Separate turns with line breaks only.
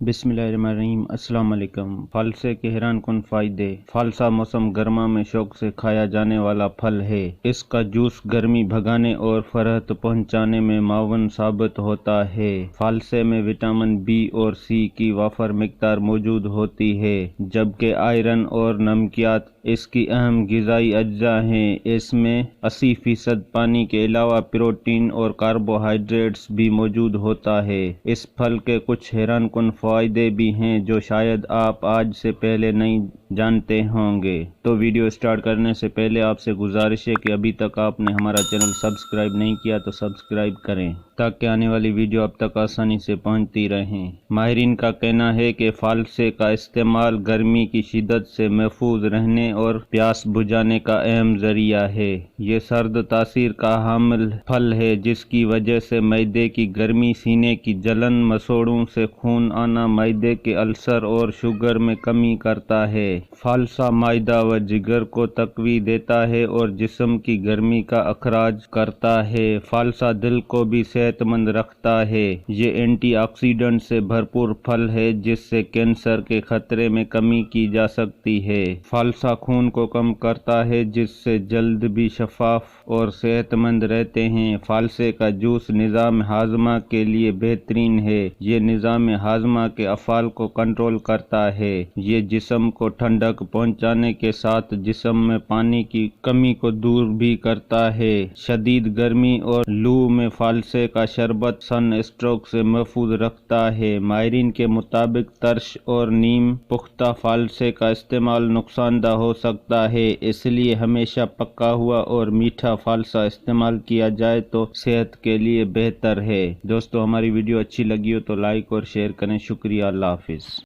बिस्मिल्लाहिर्रहमानिर्रहीम। अस्सलाम वालेकुम। फालसे के हैरान कन फायदे। फालसा मौसम गर्मा में शौक से खाया जाने वाला फल है। इसका जूस गर्मी भगाने और फरहत पहुंचाने में मावन साबित होता है। फालसे में विटामिन बी और सी की वाफर मिकदार मौजूद होती है, जबकि आयरन और नमकियात इसकी अहम ग़िज़ाई अज्जा हैं। इसमें 80% पानी के अलावा प्रोटीन और कार्बोहाइड्रेट्स भी मौजूद होता है। इस फल के कुछ हैरान कुन फ़ायदे भी हैं जो शायद आप आज से पहले नहीं जानते होंगे। तो वीडियो स्टार्ट करने से पहले आपसे गुजारिश है कि अभी तक आपने हमारा चैनल सब्सक्राइब नहीं किया तो सब्सक्राइब करें, ताकि आने वाली वीडियो अब तक आसानी से पहुंचती रहें। माहिरीन का कहना है कि फालसे का इस्तेमाल गर्मी की शिद्दत से महफूज रहने और प्यास बुझाने का अहम जरिया है। ये सर्द तासीर का हामिल फल है, जिसकी वजह से मैदे की गर्मी, सीने की जलन, मसोड़ों से खून आना, मैदे के अल्सर और शुगर में कमी करता है। फालसा माइदा व जिगर को तकवी देता है और जिस्म की गर्मी का अखराज करता है। फालसा दिल को भी सेहतमंद रखता है। ये एंटीऑक्सीडेंट से भरपूर फल है, जिससे कैंसर के खतरे में कमी की जा सकती है। फालसा खून को कम करता है, जिससे जल्द भी शफाफ और सेहतमंद रहते हैं। फालसे का जूस निज़ाम हाजमा के लिए बेहतरीन है। ये निज़ाम हाजमा के अफ़ाल को कंट्रोल करता है। ये जिस्म को ठंडक पहुंचाने के साथ जिस्म में पानी की कमी को दूर भी करता है। शदीद गर्मी और लू में फालसे का शरबत सन स्ट्रोक से महफूज रखता है। माहिरीन के मुताबिक तर्श और नीम पुख्ता फालसे का इस्तेमाल नुकसानदा हो सकता है, इसलिए हमेशा पका हुआ और मीठा फालसा इस्तेमाल किया जाए तो सेहत के लिए बेहतर है। दोस्तों, हमारी वीडियो अच्छी लगी हो तो लाइक और शेयर करें। शुक्रिया। अल्लाह हाफिज़।